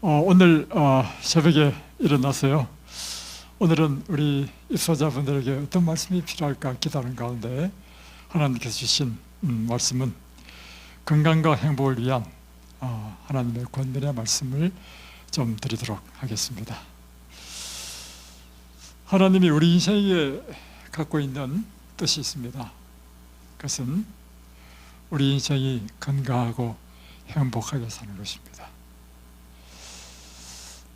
오늘 새벽에 일어나서요. 오늘은 우리 입소자분들에게 어떤 말씀이 필요할까 기다리는 가운데 하나님께서 주신 말씀은 건강과 행복을 위한 하나님의 권면의 말씀을 좀 드리도록 하겠습니다. 하나님이 우리 인생에 갖고 있는 뜻이 있습니다. 그것은 우리 인생이 건강하고 행복하게 사는 것입니다.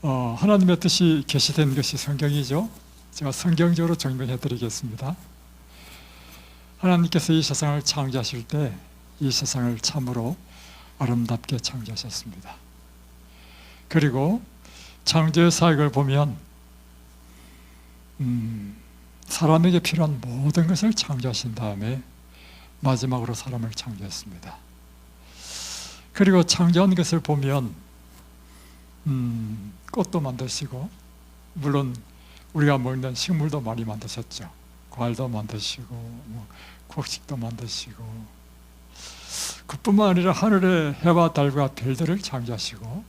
하나님의 뜻이 계시된 것이 성경이죠. 제가 성경적으로 정리해 드리겠습니다. 하나님께서 이 세상을 창조하실 때 이 세상을 참으로 아름답게 창조하셨습니다. 그리고 창조의 사역을 보면 사람에게 필요한 모든 것을 창조하신 다음에 마지막으로 사람을 창조했습니다. 그리고 창조한 것을 보면 꽃도 만드시고, 물론 우리가 먹는 식물도 많이 만드셨죠. 과일도 만드시고 곡식도 만드시고, 그뿐만 아니라 하늘의 해와 달과 별들을 창조하시고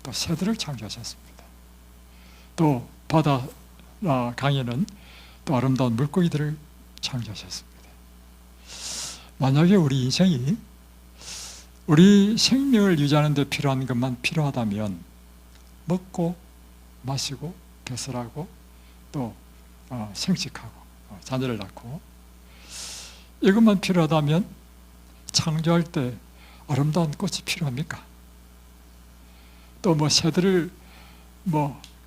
또 새들을 창조하셨습니다. 또 바다나 강에는 또 아름다운 물고기들을 창조하셨습니다. 만약에 우리 인생이 우리 생명을 유지하는 데 필요한 것만 필요하다면 먹고 마시고 배설하고 또 생식하고 자녀를 낳고 이것만 필요하다면 창조할 때 아름다운 꽃이 필요합니까? 또 새들을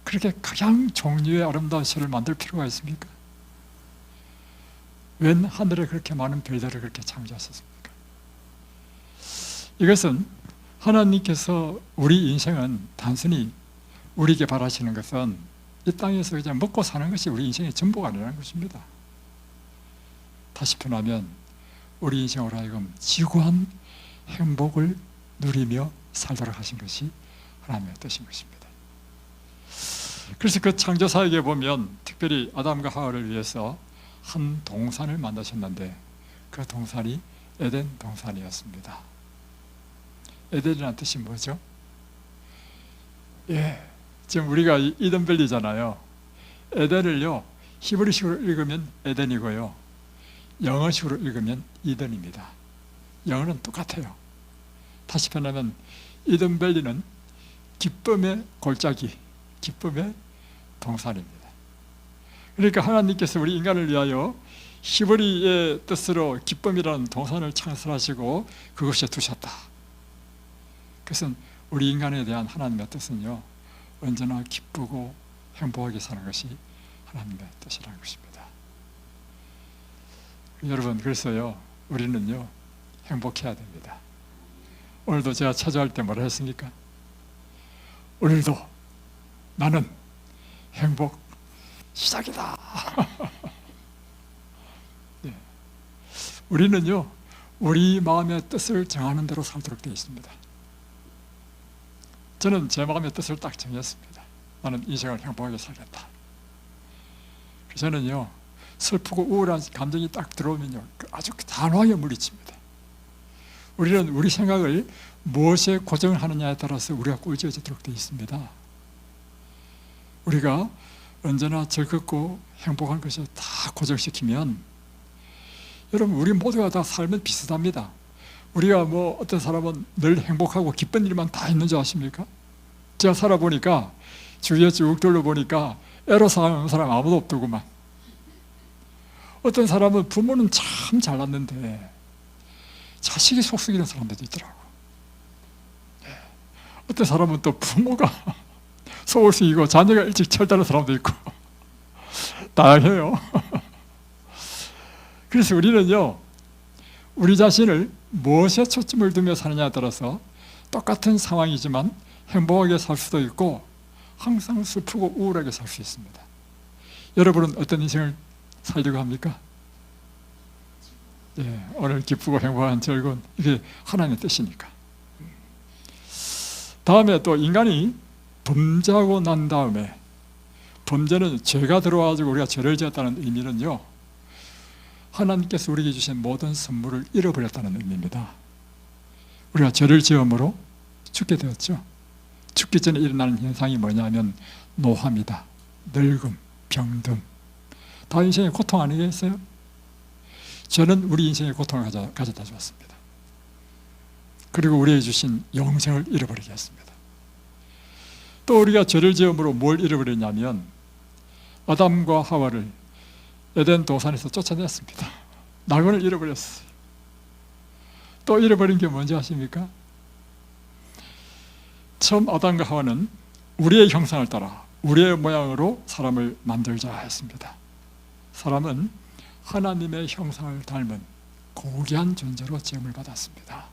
그렇게 가장 종류의 아름다운 새를 만들 필요가 있습니까? 웬 하늘에 그렇게 많은 별들을 그렇게 창조하셨습니까? 이것은 하나님께서 우리 인생은 단순히 우리에게 바라시는 것은 이 땅에서 그냥 먹고 사는 것이 우리 인생의 전부가 아니라는 것입니다. 다시 표현하면 우리 인생으로 하여금 지구한 행복을 누리며 살도록 하신 것이 하나님의 뜻인 것입니다. 그래서 그 창조 사역에 보면 특별히 아담과 하와를 위해서 한 동산을 만드셨는데 그 동산이 에덴 동산이었습니다. 에덴이라는 뜻이 뭐죠? 지금 우리가 이든밸리잖아요. 에덴을요 히브리식으로 읽으면 에덴이고요, 영어식으로 읽으면 이든입니다. 영어는 똑같아요. 다시 표현하면 이든밸리는 기쁨의 골짜기, 기쁨의 동산입니다. 그러니까 하나님께서 우리 인간을 위하여 히브리의 뜻으로 기쁨이라는 동산을 창설하시고 그것에 두셨다. 그것은 우리 인간에 대한 하나님의 뜻은요, 언제나 기쁘고 행복하게 사는 것이 하나님의 뜻이라는 것입니다. 여러분, 그래서요 우리는요 행복해야 됩니다. 오늘도 제가 찾아올 때 뭐라 했습니까? 오늘도 나는 행복 시작이다. 네. 우리는요 우리 마음의 뜻을 정하는 대로 살도록 되어 있습니다. 저는 제 마음의 뜻을 딱 정했습니다. 나는 인생을 행복하게 살겠다. 저는요 슬프고 우울한 감정이 딱 들어오면요 아주 단호하게 물리칩니다. 우리는 우리 생각을 무엇에 고정을 하느냐에 따라서 우리가 꼴찌어지도록 되어 있습니다. 우리가 언제나 즐겁고 행복한 것을 다 고정시키면, 여러분 우리 모두가 다 삶은 비슷합니다. 우리가 어떤 사람은 늘 행복하고 기쁜 일만 다 있는 줄 아십니까? 제가 살아보니까 주위에 쭉 둘러보니까 애로사항하는 사람 아무도 없더구만. 어떤 사람은 부모는 참 잘났는데 자식이 속썩이는 사람들도 있더라고. 어떤 사람은 또 부모가 속을 썩이고 자녀가 일찍 철다는 사람도 있고 다양해요. 그래서 우리는요 우리 자신을 무엇에 초점을 두며 사느냐에 따라서 똑같은 상황이지만 행복하게 살 수도 있고 항상 슬프고 우울하게 살 수 있습니다. 여러분은 어떤 인생을 살려고 합니까? 오늘 기쁘고 행복한 즐거운, 이게 하나님의 뜻이니까. 다음에 또 인간이 범죄하고 난 다음에, 범죄는 죄가 들어와가지고 우리가 죄를 지었다는 의미는요 하나님께서 우리에게 주신 모든 선물을 잃어버렸다는 의미입니다. 우리가 죄를 지음으로 죽게 되었죠. 죽기 전에 일어나는 현상이 뭐냐면 노화입니다. 늙음, 병듦. 다 인생의 고통 아니겠어요? 저는 우리 인생의 고통을 가져다 주었습니다. 그리고 우리에게 주신 영생을 잃어버리게 했습니다. 또 우리가 죄를 지음으로 뭘 잃어버렸냐면 아담과 하와를 에덴 도산에서 쫓아냈습니다. 낙원을 잃어버렸어요. 또 잃어버린 게 뭔지 아십니까? 처음 아담과 하와는 우리의 형상을 따라 우리의 모양으로 사람을 만들자 했습니다. 사람은 하나님의 형상을 닮은 고귀한 존재로 지음을 받았습니다.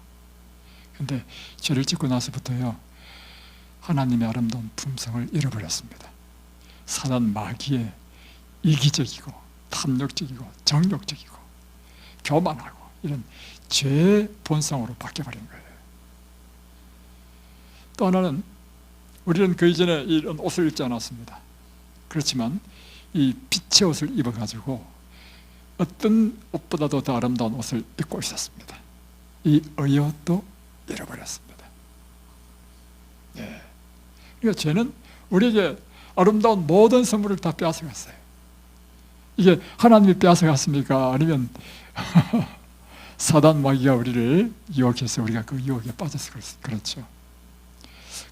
그런데 죄를 짓고 나서부터요, 하나님의 아름다운 품성을 잃어버렸습니다. 사단 마귀의 이기적이고 탐욕적이고 정욕적이고 교만하고 이런 죄의 본성으로 바뀌어버린 거예요. 또 하나는 우리는 그 이전에 이런 옷을 입지 않았습니다. 그렇지만 이 빛의 옷을 입어가지고 어떤 옷보다도 더 아름다운 옷을 입고 있었습니다. 이 의의 옷도 잃어버렸습니다. 네. 그러니까 죄는 우리에게 아름다운 모든 선물을 다 빼앗아갔어요. 이게 하나님이 빼앗아갔습니까? 아니면 사단 마귀가 우리를 유혹해서 우리가 그 유혹에 빠져서 그렇죠.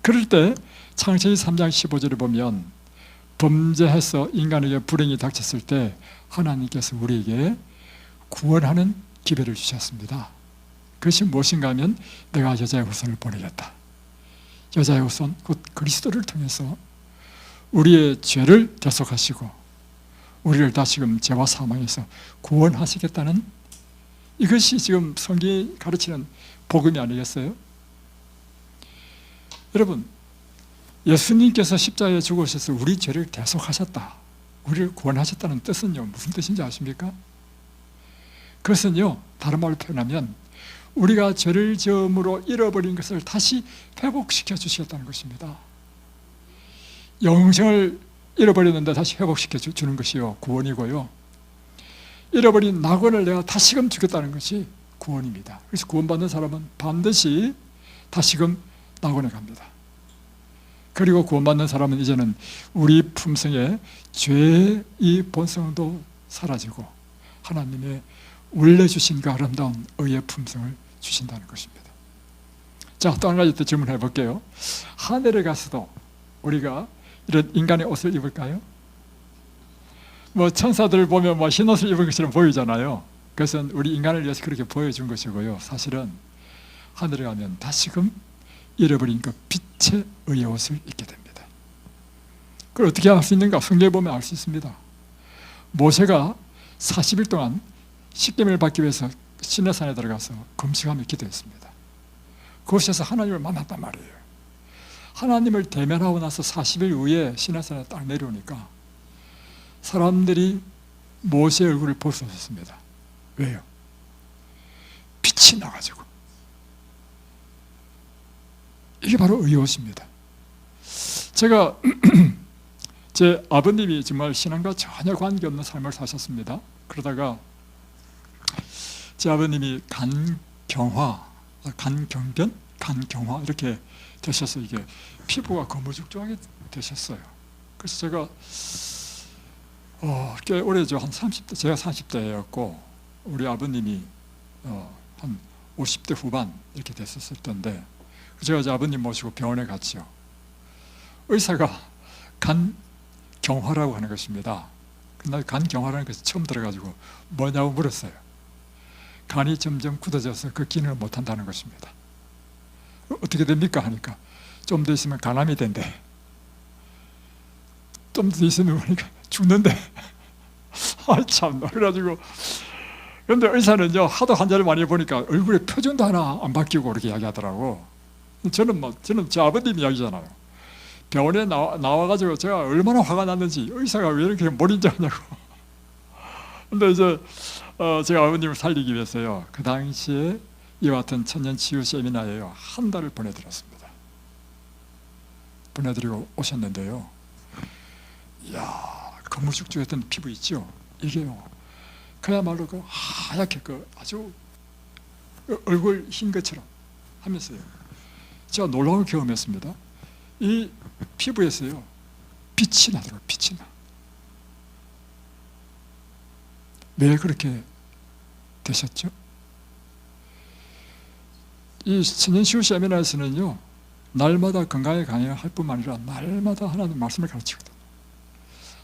그럴 때 창세기 3장 15절을 보면 범죄해서 인간에게 불행이 닥쳤을 때 하나님께서 우리에게 구원하는 기회를 주셨습니다. 그것이 무엇인가 하면 내가 여자의 후손을 보내겠다. 여자의 후손 곧 그리스도를 통해서 우리의 죄를 대속하시고 우리를 다시금 죄와 사망에서 구원하시겠다는, 이것이 지금 성경이 가르치는 복음이 아니겠어요? 여러분, 예수님께서 십자가에 죽으셔서 우리 죄를 대속하셨다, 우리를 구원하셨다는 뜻은요, 무슨 뜻인지 아십니까? 그것은요, 다른 말로 표현하면 우리가 죄를 지음으로 잃어버린 것을 다시 회복시켜 주시겠다는 것입니다. 영생을 잃어버렸는데 다시 회복시켜 주는 것이요, 구원이고요. 잃어버린 낙원을 내가 다시금 주겠다는 것이 구원입니다. 그래서 구원받는 사람은 반드시 다시금 낙원에 갑니다. 그리고 구원받는 사람은 이제는 우리 품성에 죄의 이 본성도 사라지고 하나님의 원래 주신 그 아름다운 의의 품성을 주신다는 것입니다. 자, 또 한 가지 더 질문해 볼게요. 하늘에 가서도 우리가 이런 인간의 옷을 입을까요? 뭐 천사들을 보면 뭐 흰옷을 입은 것처럼 보이잖아요. 그것은 우리 인간을 위해서 그렇게 보여준 것이고요. 사실은 하늘에 가면 다시금 잃어버린 그 빛의 의의 옷을 입게 됩니다. 그걸 어떻게 알 수 있는가? 성경에 보면 알 수 있습니다. 모세가 40일 동안 십계명을 받기 위해서 시내산에 들어가서 금식하며 기도했습니다. 그곳에서 하나님을 만났단 말이에요. 하나님을 대면하고 나서 40일 후에 시내산에 딱 내려오니까 사람들이 모세의 얼굴을 볼 수 없었습니다. 왜요? 빛이 나가지고. 이게 바로 의의 옷입니다. 제가 제 아버님이 정말 신앙과 전혀 관계없는 삶을 사셨습니다. 그러다가 제 아버님이 간경변, 간경화 이렇게 되셔서 이게 피부가 거무죽죽하게 되셨어요. 그래서 제가 꽤 오래죠. 한 30대, 제가 40대였고 우리 아버님이 한 50대 후반 이렇게 됐었을 텐데, 제가 이제 아버님 모시고 병원에 갔죠. 의사가 간경화라고 하는 것입니다. 그날 간경화라는 것이 처음 들어가지고 뭐냐고 물었어요. 간이 점점 굳어져서 그 기능을 못한다는 것입니다. 어떻게 됩니까? 하니까 좀 더 있으면 간암이 된대. 좀 더 있으면 보니까 죽는데. 아, 참나. 그래가지고 그런데 의사는요, 하도 환자를 많이 보니까 얼굴에 표정도 하나 안 바뀌고 그렇게 이야기하더라고. 저는 제 아버님 이야기잖아요. 병원에 나와가지고 제가 얼마나 화가 났는지, 의사가 왜 이렇게 몰인정하냐고. 근데 이제 제가 아버님을 살리기 위해서요, 그 당시에 이와 같은 천년치유 세미나에요, 한 달을 보내드렸습니다. 보내드리고 오셨는데요, 이야, 거무죽죽했던 피부 있죠? 이게요, 그야말로 그 하얗게 그 아주 얼굴 흰 것처럼 하면서요, 제가 놀라운 경험했습니다. 이 피부에서요 빛이 나도록 빛이 나. 왜 그렇게 되셨죠? 이 신현시우 세미나에서는요 날마다 건강에 강의할 뿐만 아니라 날마다 하나님 말씀을 가르치거든요.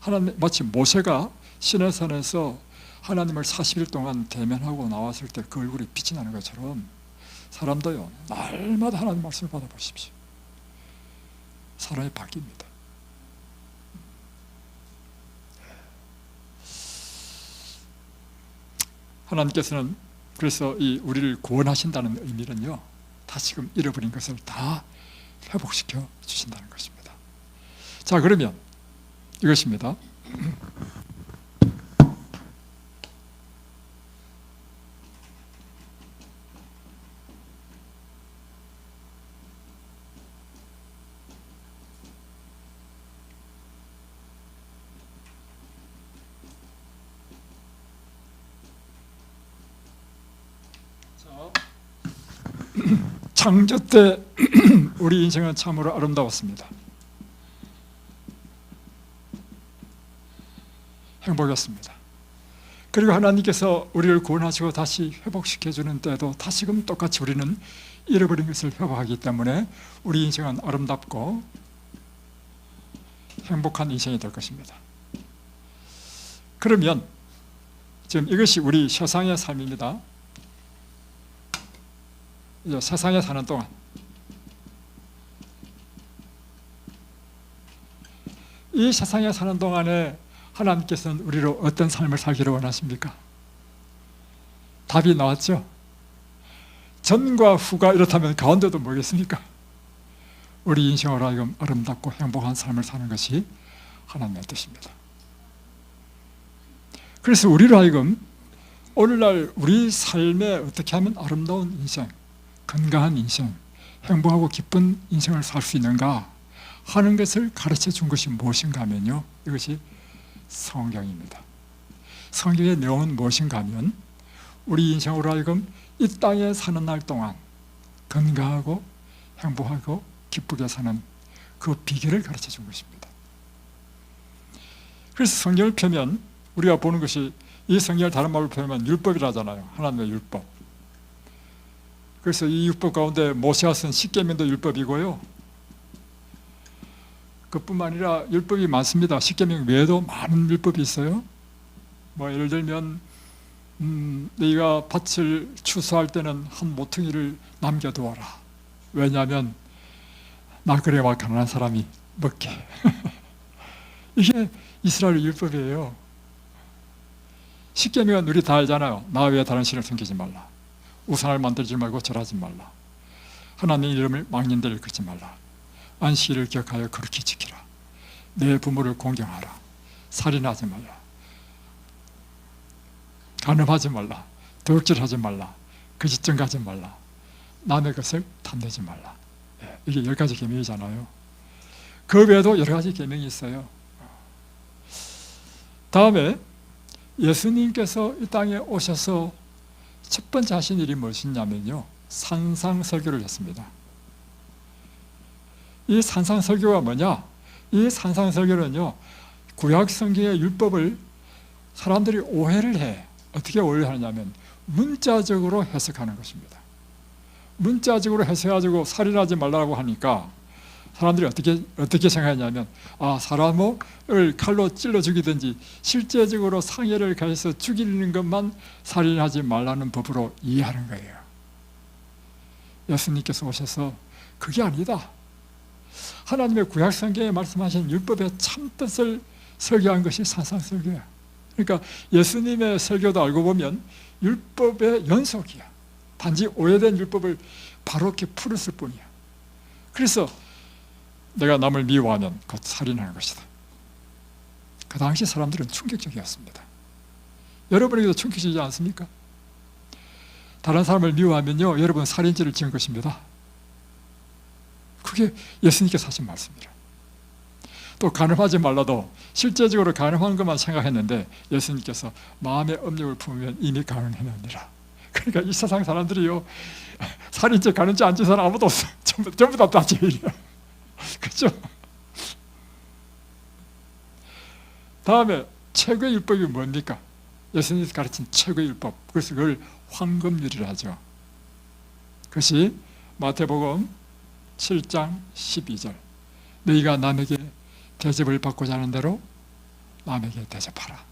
하나님, 마치 모세가 시내산에서 하나님을 40일 동안 대면하고 나왔을 때 그 얼굴에 빛이 나는 것처럼 사람도요 날마다 하나님 말씀을 받아보십시오. 사람이 바뀝니다. 하나님께서는 그래서 이 우리를 구원하신다는 의미는요 다시금 잃어버린 것을 다 회복시켜 주신다는 것입니다. 자, 그러면 이것입니다. 창조 때 우리 인생은 참으로 아름다웠습니다. 행복했습니다. 그리고 하나님께서 우리를 구원하시고 다시 회복시켜주는 때도 다시금 똑같이 우리는 잃어버린 것을 회복하기 때문에 우리 인생은 아름답고 행복한 인생이 될 것입니다. 그러면 지금 이것이 우리 세상의 삶입니다. 세상에 사는 동안 이 세상에 사는 동안에 하나님께서는 우리로 어떤 삶을 살기를 원하십니까? 답이 나왔죠? 전과 후가 이렇다면 가운데도 뭐겠습니까? 우리 인생으로 하여금 아름답고 행복한 삶을 사는 것이 하나님의 뜻입니다. 그래서 우리로 하여금 오늘날 우리 삶에 어떻게 하면 아름다운 인생, 건강한 인생, 행복하고 기쁜 인생을 살 수 있는가 하는 것을 가르쳐 준 것이 무엇인가 하면요 이것이 성경입니다. 성경의 내용은 무엇인가 하면 우리 인생으로 하여금 이 땅에 사는 날 동안 건강하고 행복하고 기쁘게 사는 그 비결을 가르쳐 준 것입니다. 그래서 성경을 펴면 우리가 보는 것이 이 성경을 다른 말로 표현하면 율법이라잖아요. 하나님의 율법. 그래서 이 율법 가운데 모세가 쓴 십계명도 율법이고요. 그뿐만 아니라 율법이 많습니다. 십계명 외에도 많은 율법이 있어요. 뭐 예를 들면 너희가 밭을 추수할 때는 한 모퉁이를 남겨두어라. 왜냐하면 나그네와 가난한 사람이 먹게. 이게 이스라엘 율법이에요. 십계명은 우리 다 알잖아요. 나 외에 다른 신을 섬기지 말라. 우상을 만들지 말고 절하지 말라. 하나님의 이름을 망령되이 걷지 말라. 안식일을 기억하여 거룩히 지키라. 내 부모를 공경하라. 살인하지 말라. 간음하지 말라. 도둑질하지 말라. 거짓 증거하지 말라. 남의 것을 탐내지 말라. 이게 10가지 계명이잖아요. 그 외에도 여러 가지 계명이 있어요. 다음에 예수님께서 이 땅에 오셔서 첫 번째 하신 일이 무엇이냐면요 산상설교를 했습니다. 이 산상설교가 뭐냐? 이 산상설교는요 구약 성경의 율법을 사람들이 오해를 해. 어떻게 오해를 하느냐면 문자적으로 해석하는 것입니다. 문자적으로 해석해가지고 살인하지 말라고 하니까 사람들이 어떻게 생각하냐면 사람을 칼로 찔러 죽이든지 실제적으로 상해를 가해서 죽이는 것만 살인하지 말라는 법으로 이해하는 거예요. 예수님께서 오셔서 그게 아니다. 하나님의 구약 성경에 말씀하신 율법의 참뜻을 설교한 것이 산상설교야. 그러니까 예수님의 설교도 알고 보면 율법의 연속이야. 단지 오해된 율법을 바로 이렇게 풀었을 뿐이야. 그래서 내가 남을 미워하면 곧 살인하는 것이다. 그 당시 사람들은 충격적이었습니다. 여러분에게도 충격적이지 않습니까? 다른 사람을 미워하면요 여러분 살인죄를 지은 것입니다. 그게 예수님께서 하신 말씀이라. 또 간음하지 말라도 실제적으로 간음한 것만 생각했는데 예수님께서 마음의 업력을 품으면 이미 간음했느니라. 그러니까 이 세상 사람들이요 살인죄 간음죄 안 지은 사람 아무도 없어. 전부 다 죄인이야. 그렇죠? 다음에 최고의 율법이 뭡니까? 예수님이 가르친 최고의 율법, 그래서 그걸 황금률이라 하죠. 그것이 마태복음 7장 12절, 너희가 남에게 대접을 받고자 하는 대로 남에게 대접하라.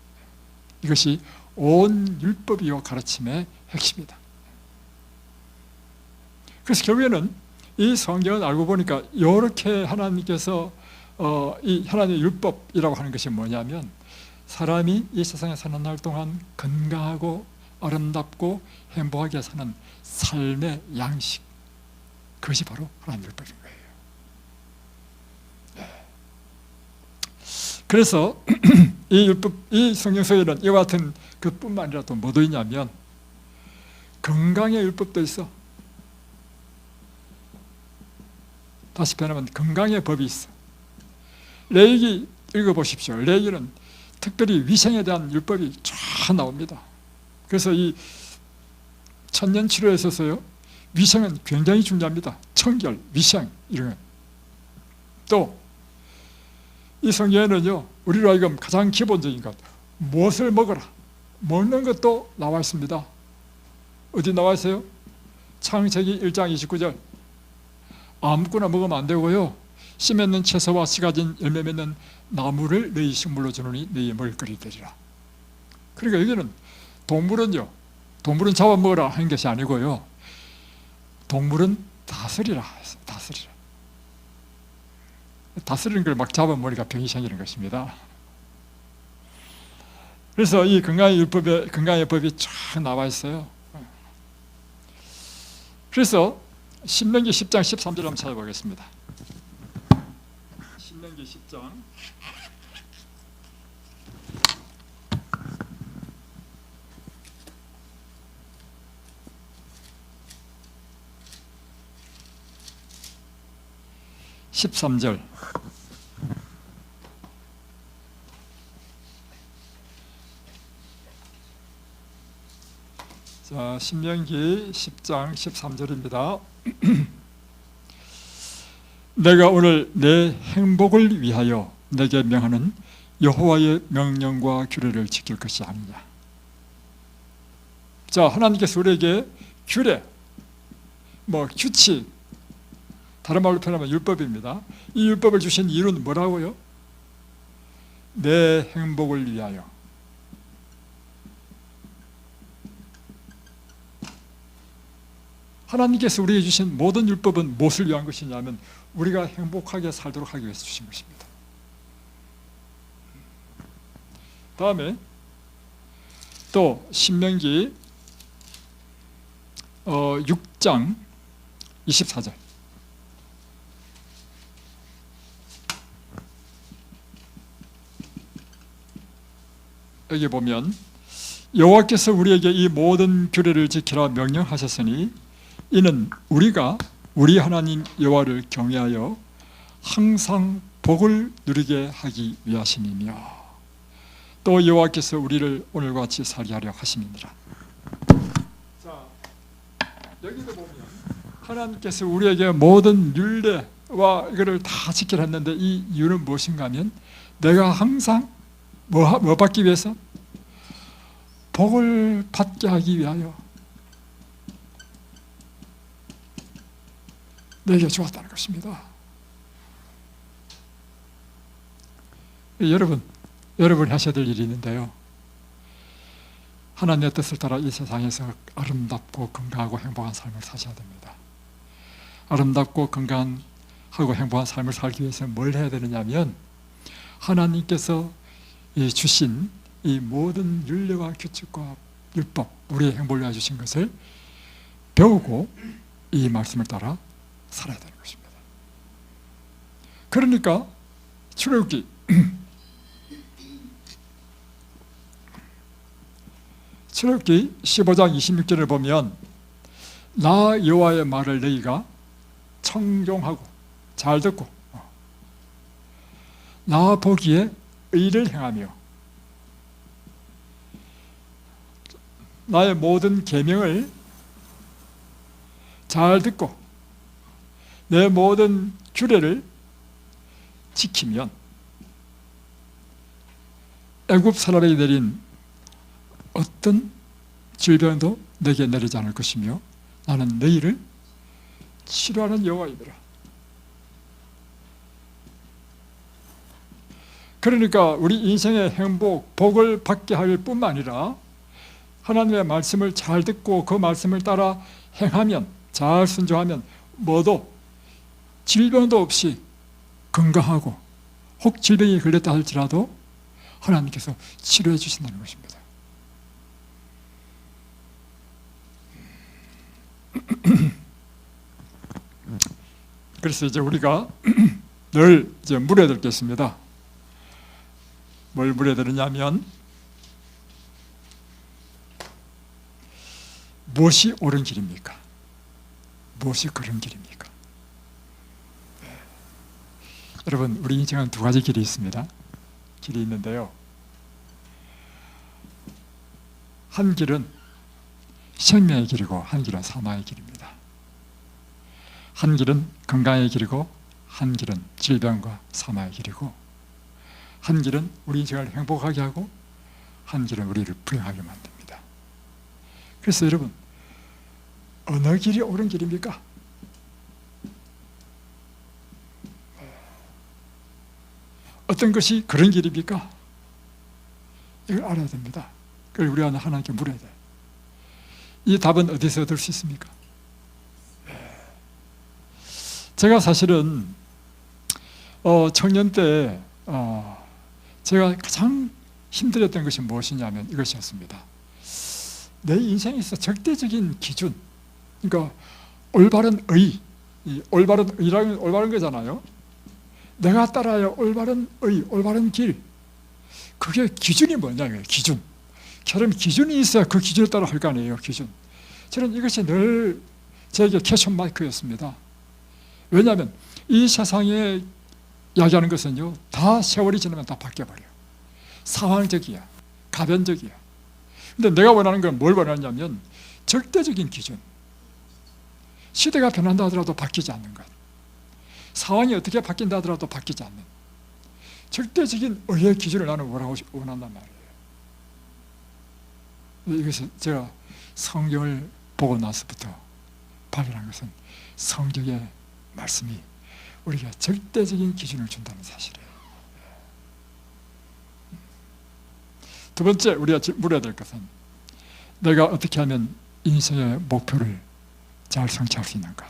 이것이 온 율법이요 가르침의 핵심이다. 그래서 결국에는 이 성경을 알고 보니까 이렇게 하나님께서 이 하나님의 율법이라고 하는 것이 뭐냐면, 사람이 이 세상에 사는 날 동안 건강하고 아름답고 행복하게 사는 삶의 양식, 그것이 바로 하나님의 율법인 거예요. 그래서 이 율법, 이 성경 속에는 이와 같은 그뿐만 아니라 또 뭐도 있냐면 건강의 율법도 있어. 다시 표현하면 건강의 법이 있어. 레위기 읽어보십시오. 레위기는 특별히 위생에 대한 율법이 쫙 나옵니다. 그래서 이 천년치료에 있어서요, 위생은 굉장히 중요합니다. 청결, 위생 이런 것. 또 이 성경에는요, 우리로 하여금 가장 기본적인 것, 무엇을 먹어라, 먹는 것도 나와 있습니다. 어디 나와 있어요? 창세기 1장 29절. 아무거나 먹으면 안 되고요, 씨 맺는 채소와 씨 가진 열매 맺는 나무를 너희 식물로 주노니 너희 먹을거리 되리라. 그러니까 여기는 동물은 잡아먹으라 하는 것이 아니고요, 동물은 다스리라 했어요. 다스리는 걸 막 잡아먹으니까 병이 생기는 것입니다. 그래서 이 건강의 법이 쫙 나와 있어요. 그래서 신명기 10장 13절 한번 찾아보겠습니다. 신명기 10장 13절. 자, 신명기 10장 13절입니다. 내가 오늘 내 행복을 위하여 내게 명하는 여호와의 명령과 규례를 지킬 것이 아니냐. 자, 하나님께서 우리에게 규례, 규칙, 다른 말로 표현하면 율법입니다. 이 율법을 주신 이유는 뭐라고요? 내 행복을 위하여. 하나님께서 우리에게 주신 모든 율법은 무엇을 위한 것이냐면 우리가 행복하게 살도록 하기 위해서 주신 것입니다. 다음에 또 신명기 6장 24절. 여기 보면 여호와께서 우리에게 이 모든 규례를 지키라 명령하셨으니 이는 우리가 우리 하나님 여호와를 경외하여 항상 복을 누리게 하기 위하심이며 또 여호와께서 우리를 오늘과 같이 살게 하려 하심이니라. 자, 여기도 보면 하나님께서 우리에게 모든 율례와 이거를 다 지키라 했는데 이 이유는 무엇인가 하면 내가 항상 뭐 받기 위해서? 복을 받게 하기 위하여 내게 주었다는 것입니다. 여러분이 하셔야 될 일이 있는데요, 하나님의 뜻을 따라 이 세상에서 아름답고 건강하고 행복한 삶을 사셔야 됩니다. 아름답고 건강하고 행복한 삶을 살기 위해서 뭘 해야 되느냐면 하나님께서 주신 이 모든 율례와 규칙과 율법, 우리의 행복을 위하여 주신 것을 배우고 이 말씀을 따라 살아야 되는 것입니다. 그러니까 출애굽기 출애굽기 15장 26절을 보면 나 여호와의 말을 너희가 청종하고 잘 듣고 나 보기에 의를 행하며 나의 모든 계명을 잘 듣고 내 모든 규례를 지키면 애굽 사람에게 내린 어떤 질병도 내게 내리지 않을 것이며 나는 너희를 치료하는 여호와이니라. 그러니까 우리 인생의 행복, 복을 받게 할 뿐만 아니라 하나님의 말씀을 잘 듣고 그 말씀을 따라 행하면, 잘 순종하면 뭐도 질병도 없이 건강하고, 혹 질병이 걸렸다 할지라도 하나님께서 치료해 주신다는 것입니다. 그래서 이제 우리가 늘 이제 물어야 될 게 있습니다. 뭘 물어야 되느냐면, 무엇이 옳은 길입니까? 무엇이 그른 길입니까? 여러분, 우리 인생은 두 가지 길이 있습니다. 길이 있는데요, 한 길은 생명의 길이고 한 길은 사망의 길입니다. 한 길은 건강의 길이고 한 길은 질병과 사망의 길이고, 한 길은 우리 인생을 행복하게 하고 한 길은 우리를 불행하게 만듭니다. 그래서 여러분, 어느 길이 옳은 길입니까? 어떤 것이 그런 길입니까? 이걸 알아야 됩니다. 그걸 우리가 하나님께 물어야 돼요. 이 답은 어디서 얻을 수 있습니까? 제가 사실은 청년 때 제가 가장 힘들었던 것이 무엇이냐면 이것이었습니다. 내 인생에 있어 절대적인 기준, 그러니까 올바른 의, 올바른 의라는 올바른 거잖아요. 내가 따라야 올바른 의, 올바른 길, 그게 기준이 뭐냐고요. 기준. 저런 기준이 있어야 그 기준에 따라 할 거 아니에요. 기준. 저는 이것이 늘 저에게 캐션 마이크였습니다. 왜냐하면 이 세상에 이야기하는 것은요, 다 세월이 지나면 다 바뀌어버려요. 상황적이야, 가변적이야. 근데 내가 원하는 건 뭘 원하냐면 절대적인 기준. 시대가 변한다 하더라도 바뀌지 않는 것, 상황이 어떻게 바뀐다 하더라도 바뀌지 않는 절대적인 의의 기준을 나는 원한단 말이에요. 이것은 제가 성경을 보고 나서부터 발견한 것은 성경의 말씀이 우리가 절대적인 기준을 준다는 사실이에요. 두 번째 우리가 물어야 될 것은, 내가 어떻게 하면 인생의 목표를 잘 성취할 수 있는가?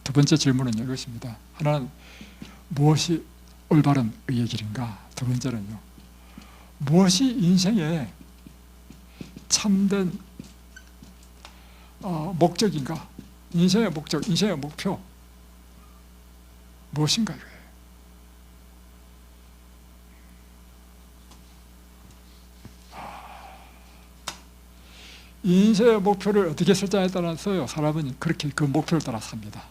두 번째 질문은 이것입니다. 하나는 무엇이 올바른 의의 길인가? 두 번째는요, 무엇이 인생의 참된 목적인가? 인생의 목적, 인생의 목표 무엇인가? 인생의 목표를 어떻게 설정에 따라서요, 사람은 그렇게 그 목표를 따라 삽니다.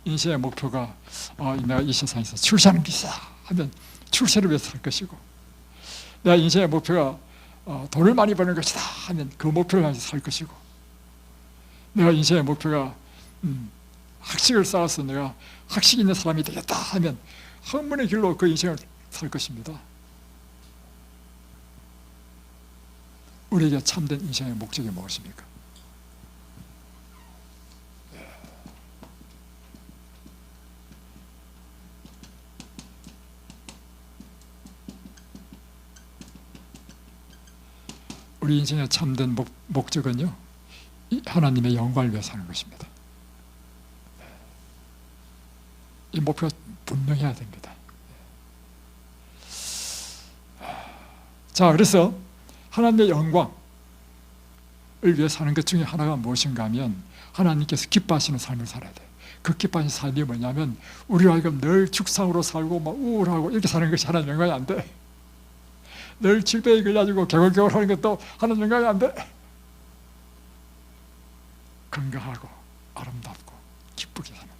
인생의 목표가 내가 이 세상에서 출세하는 게 있어 하면 출세를 위해서 살 것이고, 내가 인생의 목표가 돈을 많이 버는 것이다 하면 그 목표를 위해서 살 것이고, 내가 인생의 목표가 학식을 쌓아서 내가 학식 있는 사람이 되겠다 하면 학문의 길로 그 인생을 살 것입니다. 우리에게 참된 인생의 목적이 무엇입니까? 우리 인생의 참된 목적은요, 하나님의 영광을 위해 사는 것입니다. 이 목표가 분명해야 됩니다. 자, 그래서 하나님의 영광을 위해 사는 것 중에 하나가 무엇인가 하면, 하나님께서 기뻐하시는 삶을 살아야 돼요. 그 기뻐하시는 삶이 뭐냐면, 우리가 하여금 늘 죽상으로 살고 막 우울하고 이렇게 사는 것이 하나님 영광이 안 돼. 늘 질병에 걸려가지고 개골개골 하는 것도 하나님 영광이 안 돼. 건강하고 아름답고 기쁘게 사는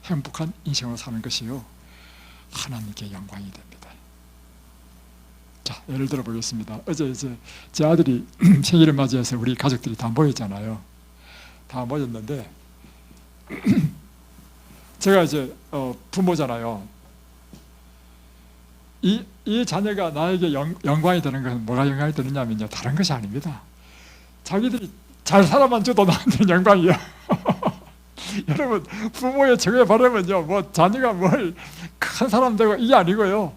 행복한 인생으로 사는 것이요, 하나님께 영광이 됩니다. 자, 예를 들어 보겠습니다. 어제 이제 제 아들이 생일을 맞이해서 우리 가족들이 다 모였잖아요. 다 모였는데 제가 이제 부모잖아요. 이 자녀가 나에게 영광이 되는 것은 뭐가 영광이 되느냐면요, 다른 것이 아닙니다. 자기들이 잘 살아만 줘도 나한테는 영광이에요. 여러분, 부모의 최고의 바람은요, 뭐 자녀가 뭘 큰 사람 되고 이게 아니고요,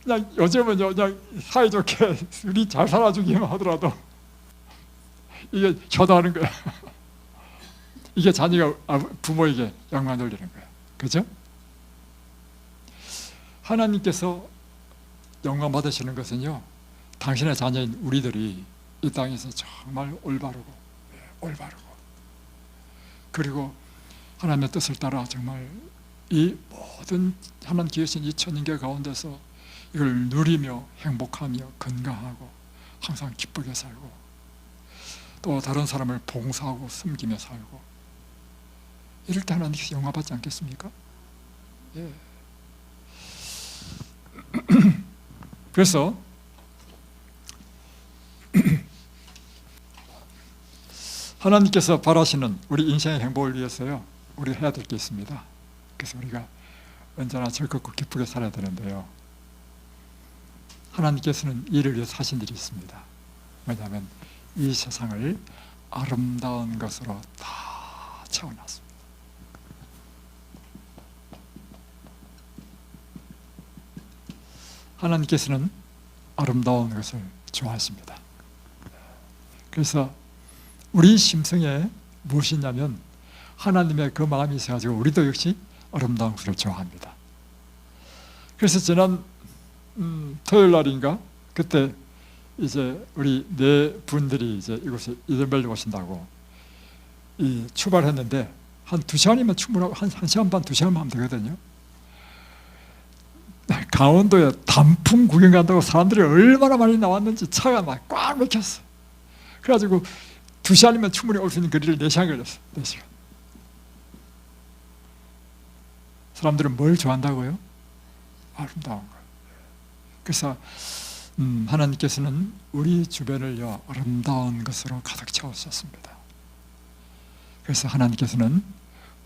그냥 요즘은요, 그냥 사이좋게 우리 잘 살아주기만 하더라도 이게 효도하는 거예요. 이게 자녀가 부모에게 영광 돌리는 거예요. 그죠? 하나님께서 영광 받으시는 것은요, 당신의 자녀인 우리들이 이 땅에서 정말 올바르고 그리고 하나님의 뜻을 따라 정말 이 모든 하나님 기으신 이 천인계 가운데서 이걸 누리며 행복하며 건강하고 항상 기쁘게 살고 또 다른 사람을 봉사하고 섬기며 살고 이럴 때 하나님께서 영광 받지 않겠습니까? 예. 그래서 하나님께서 바라시는 우리 인생의 행복을 위해서요, 우리 해야 될 게 있습니다. 그래서 우리가 언제나 즐겁고 기쁘게 살아야 되는데요, 하나님께서는 이를 위해서 하신 일이 있습니다. 뭐냐면 이 세상을 아름다운 것으로 다 채워놨습니다. 하나님께서는 아름다운 것을 좋아하십니다. 그래서 우리 심성에 무엇이 있냐면 하나님의 그 마음이 있어가지고 우리도 역시 아름다운 것을 좋아합니다. 그래서 지난 토요일 날인가 그때 이제 우리 네 분들이 이제 이곳에 이든벨리 오신다고 출발했는데 한 2시간이면 충분하고 한 1시간 반, 2시간만 하면 되거든요. 강원도에 단풍 구경 간다고 사람들이 얼마나 많이 나왔는지 차가 막 꽉 막혔어. 그래가지고 2시간이면 충분히 올 수 있는 거리를 4시간 걸렸어. 4시간. 사람들은 뭘 좋아한다고요? 아름다운 거. 그래서 하나님께서는 우리 주변을요, 아름다운 것으로 가득 채우셨습니다. 그래서 하나님께서는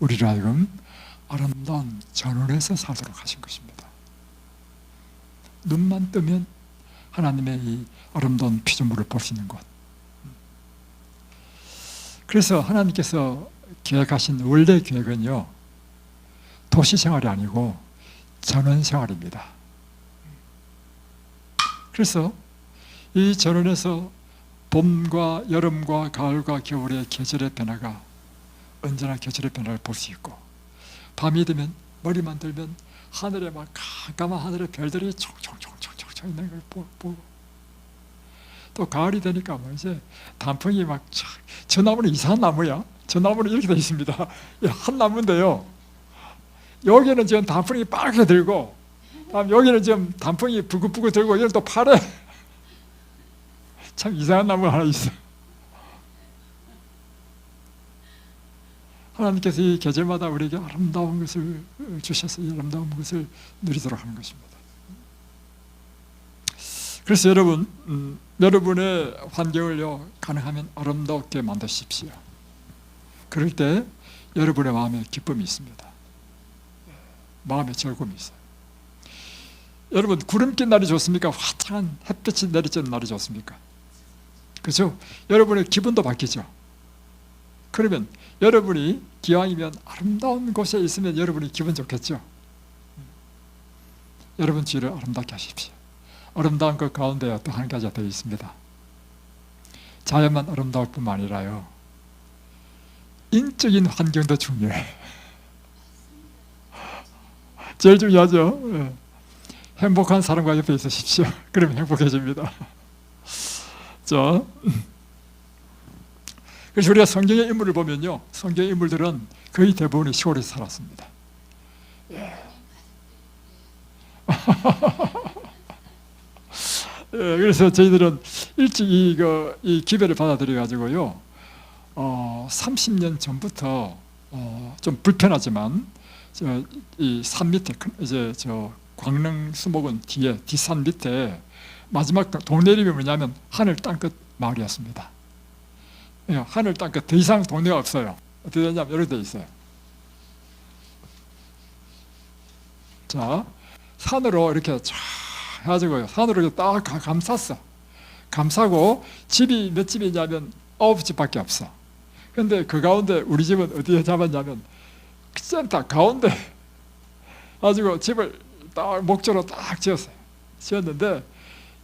우리를 하여금 아름다운 전원에서 살도록 하신 것입니다. 눈만 뜨면 하나님의 이 아름다운 피조물을 볼 수 있는 곳. 그래서 하나님께서 계획하신 원래 계획은요, 도시 생활이 아니고 전원 생활입니다. 그래서 이 전원에서 봄과 여름과 가을과 겨울의 계절의 변화가 언제나 계절의 변화를 볼 수 있고, 밤이 되면 머리만 들면 하늘에 막 깜깜한 하늘에 별들이 총총총총총 있는 걸 보고, 또 가을이 되니까 뭐 이제 단풍이 막, 저 나무는 이상한 나무야. 저 나무는 이렇게 되어 있습니다. 한 나무인데요, 여기는 지금 단풍이 빨갛게 들고, 여기는 지금 단풍이 부긋부긋 들고, 여기는 또 파래. 참 이상한 나무가 하나 있어. 하나님께서 이 계절마다 우리에게 아름다운 것을 주셔서 이 아름다운 것을 누리도록 하는 것입니다. 그래서 여러분, 여러분의 환경을요, 가능하면 아름답게 만드십시오. 그럴 때 여러분의 마음에 기쁨이 있습니다. 마음에 즐거움이 있어요. 여러분, 구름 낀 날이 좋습니까? 화창한 햇빛이 내리쬐는 날이 좋습니까? 그렇죠? 여러분의 기분도 바뀌죠. 그러면 여러분이 기왕이면 아름다운 곳에 있으면 여러분이 기분 좋겠죠. 여러분 주위를 아름답게 하십시오. 아름다운 것 가운데 또 한 가지가 더 있습니다. 자연만 아름다울 뿐만 아니라요, 인적인 환경도 중요해. 제일 중요하죠. 행복한 사람과 옆에 있으십시오. 그러면 행복해집니다. 자, 그래서 우리가 성경의 인물을 보면요, 성경의 인물들은 거의 대부분이 시골에서 살았습니다. 예. 예, 그래서 저희들은 일찍 이 기회를 받아들여가지고요, 30년 전부터 좀 불편하지만 이 산 밑에, 이제 저 광릉 수목원 뒤에 뒷산 밑에 마지막 동네 이름이 뭐냐면 하늘 땅끝 마을이었습니다. 예, 하늘 땅끝, 더 이상 동네가 없어요. 어떻게 되냐면 이렇게 돼 있어요. 자, 산으로 이렇게 쫙 해가지고요. 산으로 이렇게 딱 감쌌어. 감싸고 집이 몇 집이냐면 9집밖에 없어. 근데 그 가운데 우리 집은 어디에 잡았냐면 그 센터 가운데 가지고 집을 딱 목조로 딱 지었어요. 지었는데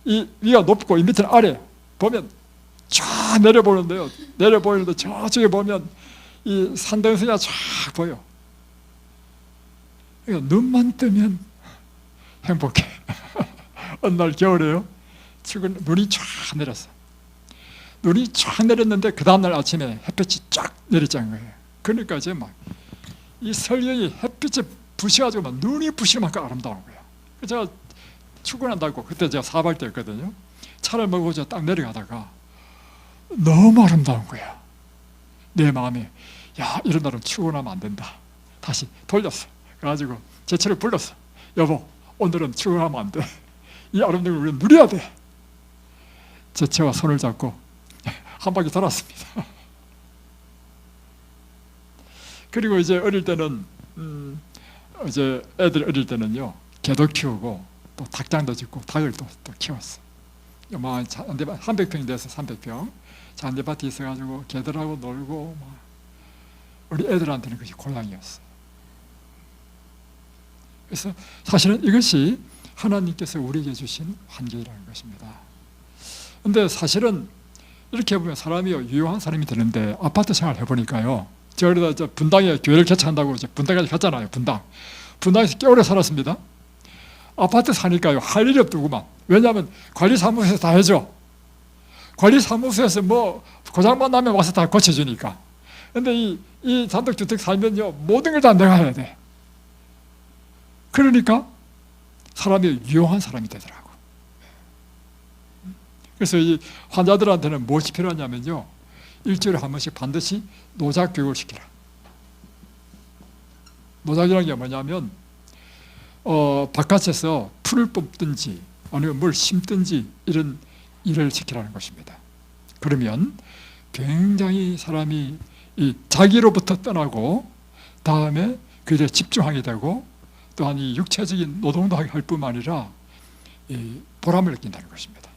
이 위가 높고 이 밑은 아래 보면 쫙 내려보는데요. 내려보이는데 저쪽에 보면 이 산등성이가 쫙 보여. 그러니까 눈만 뜨면 행복해. 어느 날 겨울에요. 지금 눈이 쫙 내렸어. 눈이 쫙 내렸는데 그 다음날 아침에 햇볕이 쫙 내렸자는 거예요. 그러니까 이제 막 이 설경이 햇빛에 부셔가지고 막 눈이 부실 만큼 아름다운 거예요. 제가 출근한다고 그때 제가 사발 때였거든요. 차를 몰고 딱 내려가다가 너무 아름다운 거야. 내 마음에 야, 이런 날은 출근하면 안 된다. 다시 돌렸어. 그래가지고 제 차를 불렀어. 여보, 오늘은 출근하면 안 돼. 이 아름다운 걸 우리는 누려야 돼. 제 차와 손을 잡고 한 바퀴 돌았습니다. 그리고 이제 어릴 때는 이제 애들 어릴 때는요, 개도 키우고 또 닭장도 짓고 닭을 또 키웠어. 막 300평이 돼서 300평 잔디밭이 있어가지고 개들하고 놀고 막 우리 애들한테는 그것이 고향이었어. 그래서 사실은 이것이 하나님께서 우리에게 주신 환경이라는 것입니다. 근데 사실은 이렇게 보면 사람이 유용한 사람이 되는데 아파트 생활 해보니까요. 제가 그러다 분당에 교회를 개최한다고 분당까지 갔잖아요. 분당에서 꽤 오래 살았습니다. 아파트 사니까요. 할 일이 없더구만. 왜냐하면 관리사무소에서 다 해줘. 관리사무소에서 뭐 고장만 나면 와서 다 고쳐주니까. 근데 이 단독주택 살면요. 모든 걸 다 내가 해야 돼. 그러니까 사람이 유용한 사람이 되더라고. 그래서 이 환자들한테는 무엇이 필요하냐면요. 일주일에 한 번씩 반드시 노작 교육을 시키라. 노작이라는 게 뭐냐면 바깥에서 풀을 뽑든지 아니면 뭘 심든지 이런 일을 시키라는 것입니다. 그러면 굉장히 사람이 이 자기로부터 떠나고 다음에 그 일에 집중하게 되고 또한 이 육체적인 노동도 할 뿐만 아니라 이 보람을 느낀다는 것입니다.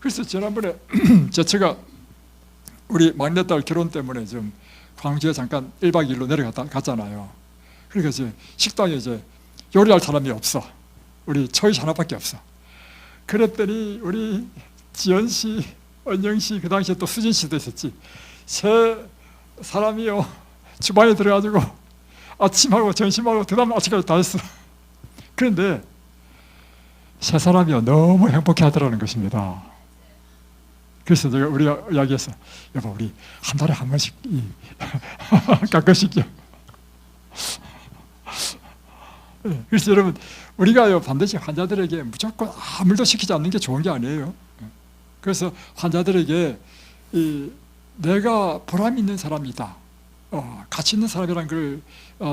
그래서 지난번에 제가 우리 막내딸 결혼 때문에 좀 광주에 잠깐 1박 2일로 갔잖아요. 그러니까 이제 식당에 이제 요리할 사람이 없어. 우리 초이 하나밖에 없어. 그랬더니 우리 지연 씨, 은영 씨, 그 당시에 또 수진 씨도 있었지. 세 사람이요 주방에 들어가지고 아침하고 점심하고 그 다음 아침까지 다 했어. 그런데 세 사람이요 너무 행복해 하더라는 것입니다. 그래서 우리가 이야기했어. 여보, 우리 한 달에 한 번씩 가끔씩요. 그래서 여러분, 우리가요 반드시 환자들에게 무조건 아무도 시키지 않는 게 좋은 게 아니에요. 그래서 환자들에게 내가 보람 있는 사람이다, 가치 있는 사람이라는 걸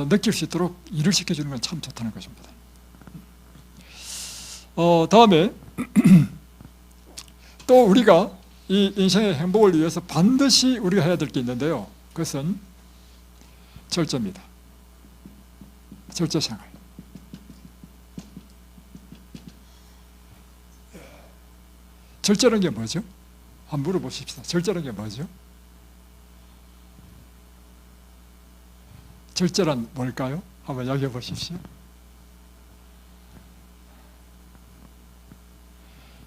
느낄 수 있도록 일을 시켜주는 건 참 좋다는 것입니다. 다음에 또 우리가 이 인생의 행복을 위해서 반드시 우리가 해야 될 게 있는데요. 그것은 절제입니다. 절제 생활. 절제라는 게 뭐죠? 한번 물어보십시다. 절제라는 게 뭐죠? 절제란 뭘까요? 한번 이야기해 보십시오.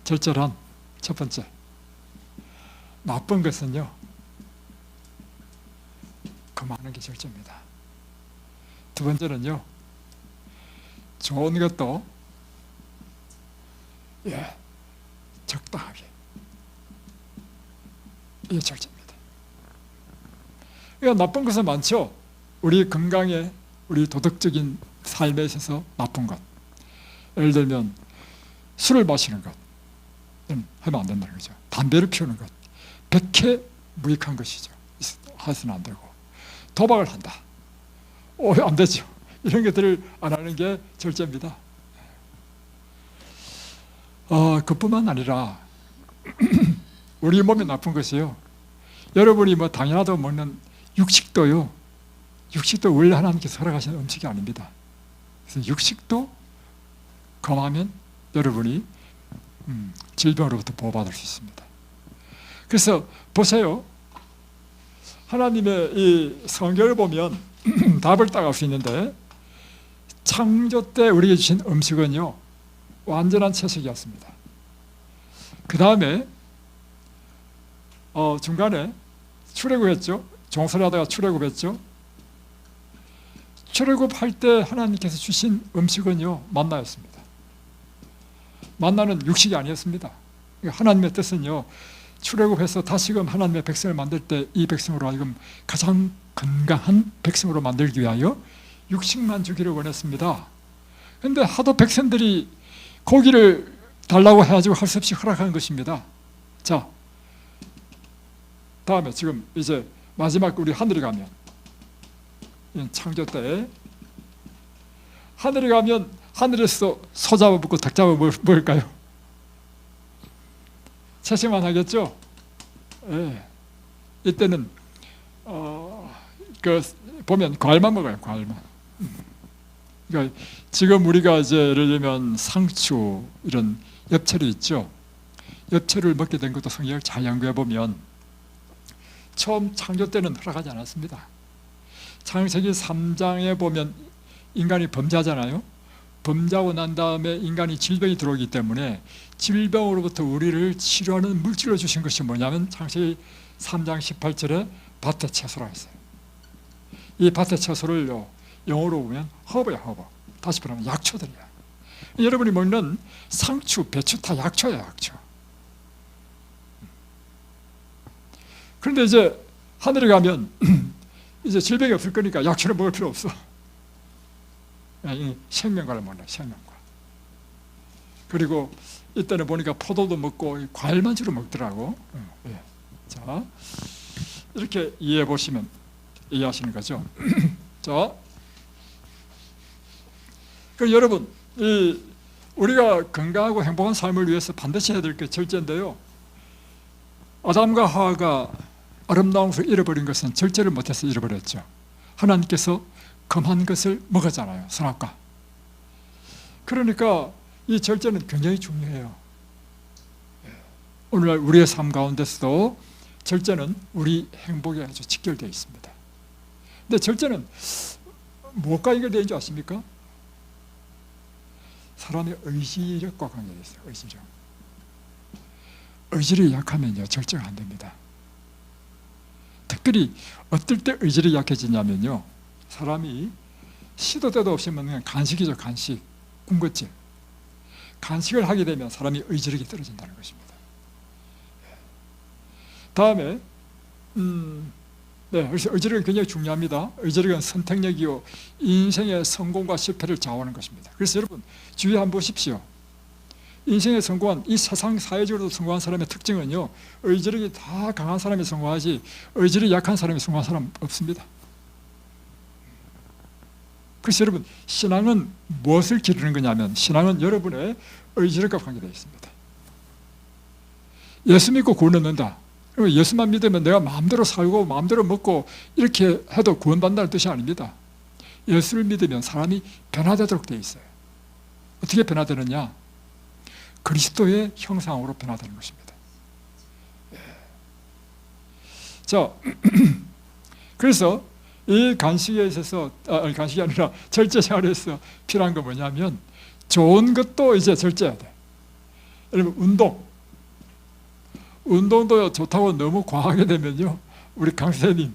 절제란 첫 번째, 나쁜 것은요 그만하는 게 절제입니다. 두 번째는요 좋은 것도 적당하게, 이게 절제입니다. 그러니까 나쁜 것은 많죠. 우리 건강에, 우리 도덕적인 삶에 있어서 나쁜 것, 예를 들면 술을 마시는 것 하면 안 된다는 거죠. 담배를 피우는 것, 백해 무익한 것이죠. 해서는 안 되고, 도박을 한다, 안 되죠. 이런 것들을 안 하는 게 절제입니다. 그뿐만 아니라 우리 몸에 나쁜 것이요, 여러분이 뭐 당연하다고 먹는 육식도 원래 하나님께서 허락하신 음식이 아닙니다. 그래서 육식도 검하면 여러분이 질병으로부터 보호받을 수 있습니다. 그래서 보세요. 하나님의 이 성경을 보면 답을 따갈 수 있는데, 창조 때 우리에게 주신 음식은요 완전한 채식이었습니다. 그 다음에 중간에 출애굽했죠. 종살이하다가 출애굽했죠. 출애굽할 때 하나님께서 주신 음식은요 만나였습니다. 만나는 육식이 아니었습니다. 하나님의 뜻은요, 출애굽해서 다시금 하나님의 백성을 만들 때 이 백성으로 하여금 가장 건강한 백성으로 만들기 위하여 육식만 주기를 원했습니다. 그런데 하도 백성들이 고기를 달라고 해가지고 할 수 없이 허락한 것입니다. 자, 다음에 지금 이제 마지막 우리 하늘에 가면, 창조 때 하늘에 가면 하늘에서 소 잡아먹고 닭 잡아먹을까요? 채식만 하겠죠? 예. 이때는 보면 과일만 먹어요. 과일만. 그러니까 지금 우리가 이제 예를 들면 상추 이런 엽채류 있죠. 엽채를 먹게 된 것도 성경을 잘 연구해 보면 처음 창조 때는 허락하지 않았습니다. 창세기 3장에 보면 인간이 범죄하잖아요. 범죄하고 난 다음에 인간이 질병이 들어오기 때문에 질병으로부터 우리를 치료하는 물질을 주신 것이 뭐냐면 창세기 3장 18절에 밭의 채소라 했어요. 이 밭의 채소를 영어로 보면 허브야, 허브. 다시 말하면 약초들이야. 여러분이 먹는 상추, 배추 다 약초야, 약초. 그런데 이제 하늘에 가면 이제 질병이 없을 거니까 약초를 먹을 필요 없어. 생명과를 먹는 생명과. 그리고 이때는 보니까 포도도 먹고 과일만 주로 먹더라고. 자, 이렇게 이해해 보시면 이해하시는 거죠. 자, 그 여러분, 우리가 건강하고 행복한 삶을 위해서 반드시 해야 될 게 절제인데요. 아담과 하와가 아름다운 것을 잃어버린 것은 절제를 못해서 잃어버렸죠. 하나님께서 검한 것을 먹었잖아요, 선악과. 그러니까 이 절제는 굉장히 중요해요. 오늘날 우리의 삶 가운데서도 절제는 우리 행복에 아주 직결되어 있습니다. 근데 절제는 무엇과 연결되어 있는지 아십니까? 사람의 의지력과 관계되어 있어요. 의지력. 의지력이 약하면요 절제가 안 됩니다. 특별히 어떨 때 의지력이 약해지냐면요, 사람이 시도 때도 없이 먹는 간식이죠. 간식, 군것질. 간식을 하게 되면 사람이 의지력이 떨어진다는 것입니다. 다음에 그래서 의지력은 굉장히 중요합니다. 의지력은 선택력이요 인생의 성공과 실패를 좌우하는 것입니다. 그래서 여러분 주의 한번 보십시오. 인생의 성공한, 이 세상 사회적으로도 성공한 사람의 특징은요, 의지력이 다 강한 사람이 성공하지 의지력이 약한 사람이 성공한 사람 없습니다. 그래서 여러분, 신앙은 무엇을 기르는 거냐면, 신앙은 여러분의 의지력과 관계되어 있습니다. 예수 믿고 구원 얻는다. 그러면 예수만 믿으면 내가 마음대로 살고 마음대로 먹고 이렇게 해도 구원받는다는 뜻이 아닙니다. 예수를 믿으면 사람이 변화되도록 되어 있어요. 어떻게 변화되느냐? 그리스도의 형상으로 변화되는 것입니다. 자, 그래서 이 간식에 있어서, 간식이 아니라 절제 생활에서 필요한 건 뭐냐면, 좋은 것도 이제 절제해야 돼. 여러분, 운동도 좋다고 너무 과하게 되면요, 우리 강 선생님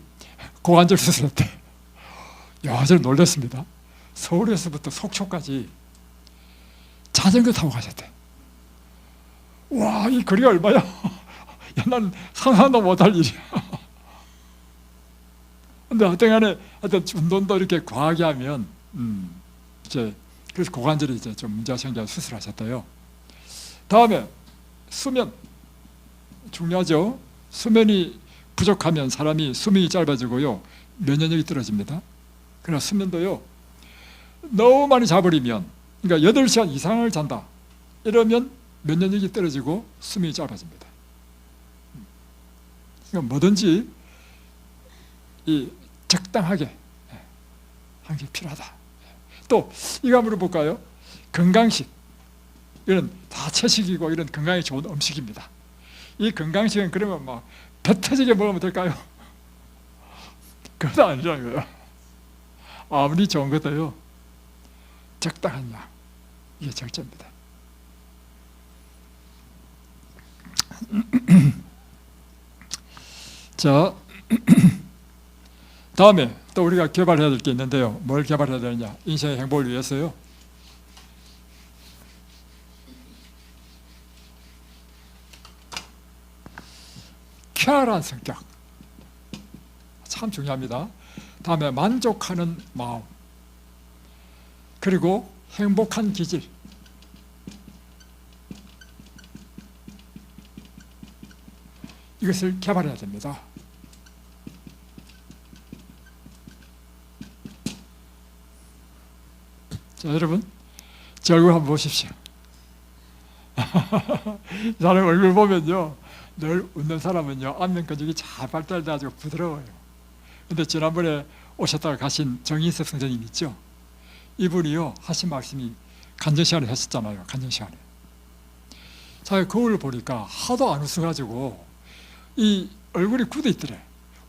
고관절 수술했대. 야, 저는 놀랐습니다. 서울에서부터 속초까지 자전거 타고 가셨대. 와, 이 거리가 얼마야? 야, 난 상상도 못할 일이야. 근데 하여튼 간에 운동도 이렇게 과하게 하면, 이제, 그래서 고관절이 이제 좀 문제가 생겨서 수술하셨대요. 다음에, 수면. 중요하죠? 수면이 부족하면 사람이 수명이 짧아지고요, 면역력이 떨어집니다. 그러나 수면도요, 너무 많이 자버리면, 그러니까 8시간 이상을 잔다. 이러면 면역력이 떨어지고 수명이 짧아집니다. 그러니까 뭐든지 적당하게 하는 게 필요하다. 또 이거 한번 볼까요? 건강식. 이런 다 채식이고 이런 건강에 좋은 음식입니다. 이 건강식은 그러면 막 배 터지게 먹으면 될까요? 그건 아니라고요. 아무리 좋은 것도요, 적당한 양, 이게 절제입니다. 자, 다음에 또 우리가 개발해야 될 게 있는데요. 뭘 개발해야 되느냐? 인생의 행복을 위해서요. 쾌활한 성격, 참 중요합니다. 다음에 만족하는 마음, 그리고 행복한 기질. 이것을 개발해야 됩니다. 자, 여러분, 제 얼굴 한번 보십시오. 이 사람 얼굴 보면요, 늘 웃는 사람은요, 안면 근육이 잘 발달돼가지고 부드러워요. 근데 지난번에 오셨다가 가신 정인섭 선생님 있죠? 이분이요, 하신 말씀이 간증 시간에 하셨잖아요. 간증 시간에. 자, 거울을 보니까 하도 안 웃어가지고 이 얼굴이 굳어 있더래.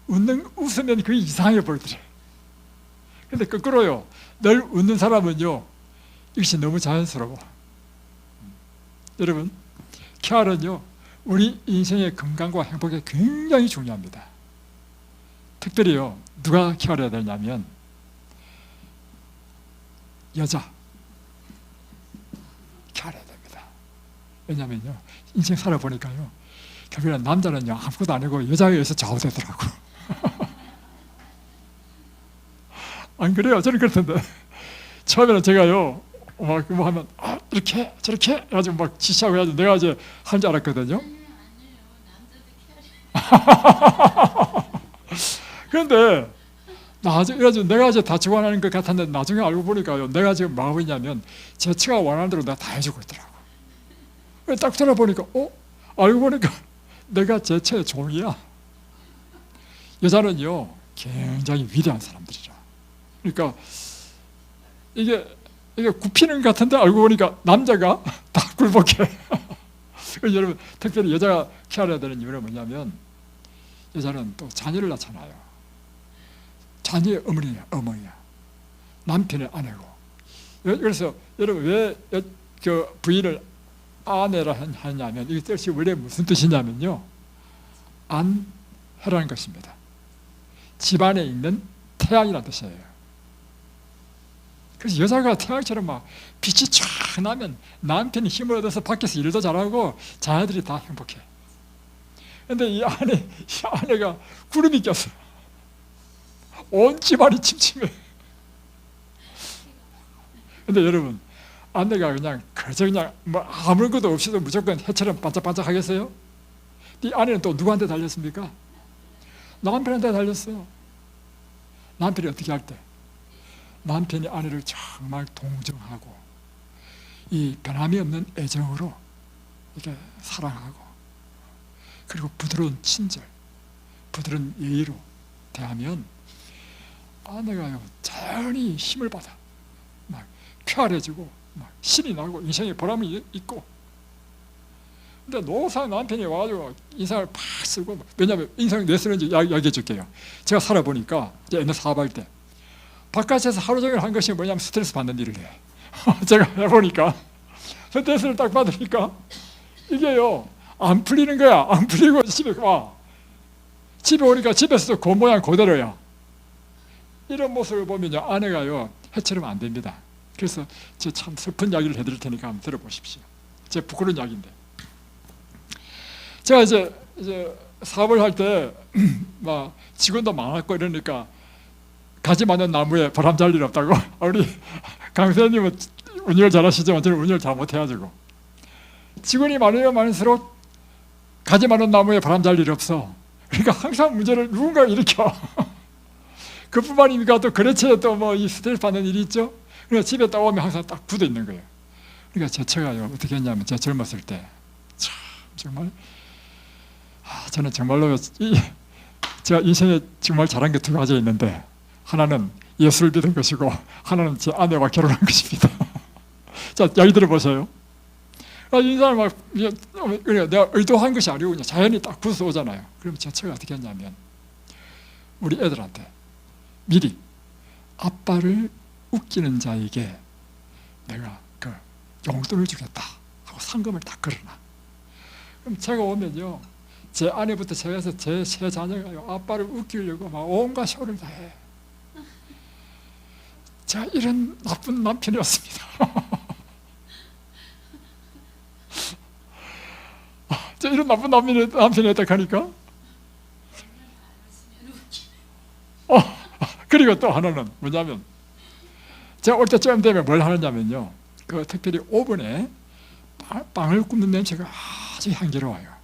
웃으면 그게 이상해 보이더래. 근데 거꾸로요, 늘 웃는 사람은요, 이것이 너무 자연스러워. 여러분, 쾌활은요, 우리 인생의 건강과 행복에 굉장히 중요합니다. 특별히요, 누가 쾌활해야 되냐면 여자 쾌활해야 됩니다. 왜냐면요, 인생 살아보니까요, 결국에는 남자는요, 아무것도 아니고 여자에 의해서 좌우되더라고. 안 그래요? 저는 그렇던데. 처음에는 제가요, 막 뭐 하면 이렇게 저렇게 해가지고 막 지시하고 해가지고 내가 이제 한 줄 알았거든요. 그런데 나중에 그래가지고 내가 이제 다 주관하는 것 같았는데 나중에 알고 보니까요, 내가 지금 뭐하고 있냐면 제처가 원하는 대로 내가 다 해주고 있더라고. 딱 들어보니까 알고 보니까 내가 제처의 종이야. 여자는요, 굉장히 위대한 사람들이라. 그러니까 이게 굽히는 것 같은데 알고 보니까 남자가 다 굴복해. 여러분, 특별히 여자가 쾌활해야 되는 이유는 뭐냐면 여자는 또 자녀를 낳잖아요. 자녀의 어머니야. 남편의 아내고. 그래서 여러분, 왜 그 부인을 아내라 하냐면 이 뜻이 원래 무슨 뜻이냐면요, 안해라는 것입니다. 집안에 있는 태양이라는 뜻이에요. 그래서 여자가 태양처럼 막 빛이 쫙 나면 남편이 힘을 얻어서 밖에서 일도 잘하고 자녀들이 다 행복해. 근데 이 아내가 구름이 꼈어. 온 집안이 침침해. 근데 여러분, 아내가 그저 그냥 뭐 아무것도 없이도 무조건 해처럼 반짝반짝 하겠어요? 이 아내는 또 누구한테 달렸습니까? 남편한테 달렸어요. 남편이 어떻게 할 때? 남편이 아내를 정말 동정하고 이 변함이 없는 애정으로 이렇게 사랑하고, 그리고 부드러운 친절, 부드러운 예의로 대하면 아내가요, 자연히 힘을 받아 막 쾌활해지고 막 신이 나고 인생에 보람이 있고. 근데 노상 남편이 와가지고 인상을 팍 쓰고, 왜냐하면 인상 왜 쓰는지 이야기해 줄게요. 제가 살아보니까 이제 옛날 사업할 때 바깥에서 하루 종일 한 것이 뭐냐면 스트레스 받는 일을 해. 제가 해보니까 스트레스를 딱 받으니까 이게요, 안 풀리는 거야. 안 풀리고 집에 와. 집에 오니까 집에서도 그 모양 그대로야. 이런 모습을 보면요, 아내가요, 해처럼 안 됩니다. 그래서 제 참 슬픈 이야기를 해드릴 테니까 한번 들어보십시오. 제 부끄러운 이야기인데, 제가 이제 사업을 할 때 막 직원도 많았고 이러니까 가지 많은 나무에 바람 잘 일 없다고. 우리 강 선생님은 운영을 잘하시지만 저는 운영을 잘 못해가지고, 직원이 많으면 많을수록 가지 많은 나무에 바람 잘 일 없어. 그러니까 항상 문제를 누군가 일으켜. 그뿐만이니까 또 거래처에 또 뭐 이 스트레스 받는 일이 있죠. 그러니까 집에 딱 오면 항상 딱 굳어 있는 거예요. 그러니까 제 처가요, 어떻게 했냐면, 제가 젊었을 때 참 정말 저는 정말로 제가 인생에 정말 잘한 게 두 가지 있는데, 하나는 예수를 믿은 것이고 하나는 제 아내와 결혼한 것입니다. 자, 예를 들어보세요. 인사를 막 내가 의도한 것이 아니고 그냥 자연히 딱 부서 오잖아요. 그럼 제가 어떻게 했냐면 우리 애들한테 미리 아빠를 웃기는 자에게 내가 그 용돈을 주겠다 하고 상금을 딱 걸어놔. 그럼 제가 오면요, 제 아내부터 제가서 제 세 자녀가 아빠를 웃기려고 막 온갖 쇼를 다 해. 제가 이런 나쁜 남편이었습니다. 제가 이런 나쁜 남편이었다 하니까 그리고 또 하나는 뭐냐면 제가 올 때쯤 되면 뭘 하느냐면요, 그 특별히 오븐에 빵을 굽는 냄새가 아주 향기로워요.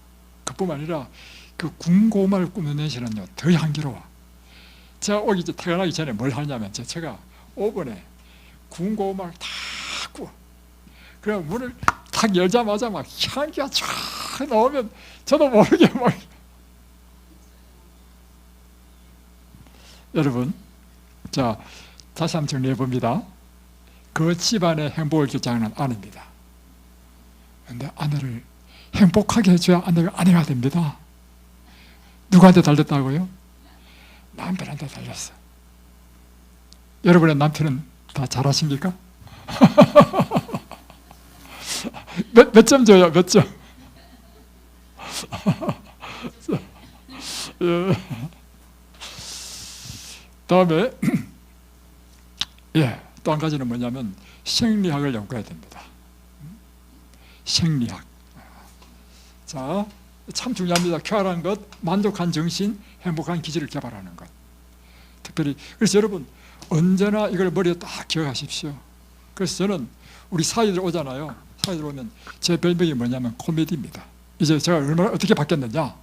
그뿐만 아니라 그 군고구마를 굽는 냄새는요 더 향기로워. 제가 오기 퇴근하기 전에 뭘 하냐면 제가 오븐에 군고구마를 다 구워. 그럼 문을 탁 열자마자 막 향기가 쫙 나오면 저도 모르게 막 여러분, 자, 다시 한번 정리해 봅니다. 그 집안의 행복을 결정하는 아내입니다. 그런데 아내를 행복하게 해줘야 아내가 됩니다. 누구한테 달렸다고요? 남편한테 달렸어. 여러분의 남편은 다 잘하십니까? 몇 점 줘요? 몇 점? 예. 다음에 예, 또 한 가지는 뭐냐면 생리학을 연구해야 됩니다. 생리학. 자, 참 중요합니다. 쾌활한 것, 만족한 정신, 행복한 기질을 개발하는 것. 특별히 그래서 여러분 언제나 이걸 머리에 딱 기억하십시오. 그래서 저는 우리 사이들 오잖아요. 사이들 오면 제 별명이 뭐냐면 코미디입니다. 이제 제가 얼마나 어떻게 바뀌었느냐,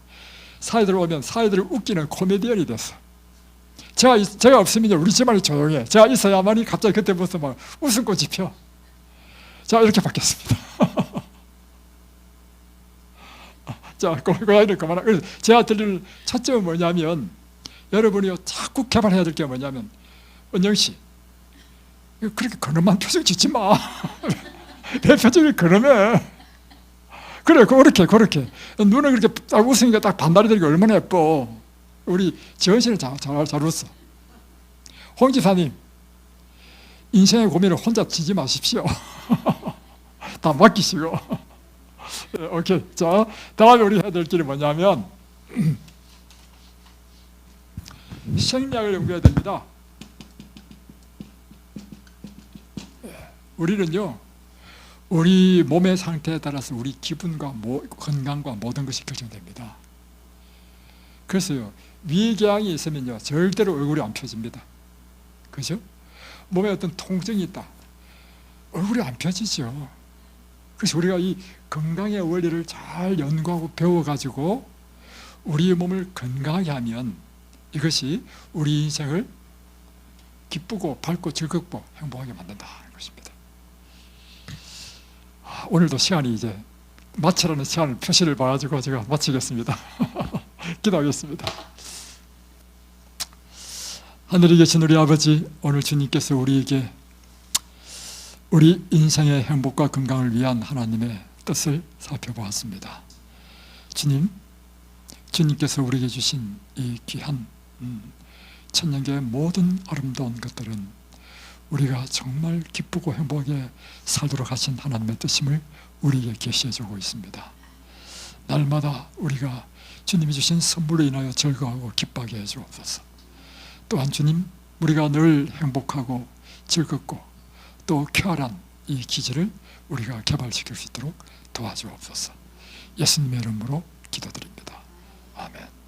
사이들 오면 사이들을 웃기는 코미디언이 됐어. 제가 없으면 우리 집안이 조용해. 제가 있어야만이 갑자기 그때부터 막 웃음꽃이 펴. 자, 이렇게 바뀌었습니다. 자, 고양이를 그만하고. 그래서 제가 드리는 첫째는 뭐냐면, 여러분이 자꾸 개발해야 될 게 뭐냐면, 은영씨, 그렇게 근엄한 표정 짓지 마. 내 표정이 근엄해. 그래, 그렇게. 눈을 그렇게 딱 웃으니까 딱 반달이 되니까 얼마나 예뻐. 우리 지원씨는 잘 웃어. 홍 지사님, 인생의 고민을 혼자 지지 마십시오. 다 맡기시고. 오케이. 자, 다음에 우리 해야 될 길이 뭐냐면 생리학을 연구해야 됩니다. 우리는요, 우리 몸의 상태에 따라서 우리 기분과 건강과 모든 것이 결정됩니다. 그래서요, 위궤양이 있으면요 절대로 얼굴이 안 펴집니다. 그죠? 몸에 어떤 통증이 있다, 얼굴이 안 펴지죠. 그래서 우리가 이 건강의 원리를 잘 연구하고 배워가지고 우리 몸을 건강하게 하면 이것이 우리 인생을 기쁘고 밝고 즐겁고 행복하게 만든다는 것입니다. 오늘도 시간이 이제 마치라는 시간을 표시를 봐가지고 제가 마치겠습니다. 기도하겠습니다. 하늘에 계신 우리 아버지, 오늘 주님께서 우리에게 우리 인생의 행복과 건강을 위한 하나님의 뜻을 살펴보았습니다. 주님께서 우리에게 주신 이 귀한 천년계의 모든 아름다운 것들은 우리가 정말 기쁘고 행복하게 살도록 하신 하나님의 뜻임을 우리에게 계시해주고 있습니다. 날마다 우리가 주님이 주신 선물로 인하여 즐거워하고 기뻐하게 해주옵소서. 또한 주님, 우리가 늘 행복하고 즐겁고 또 쾌활한 이 기질을 우리가 개발시킬 수 있도록 도와주옵소서. 예수님의 이름으로 기도드립니다. 아멘.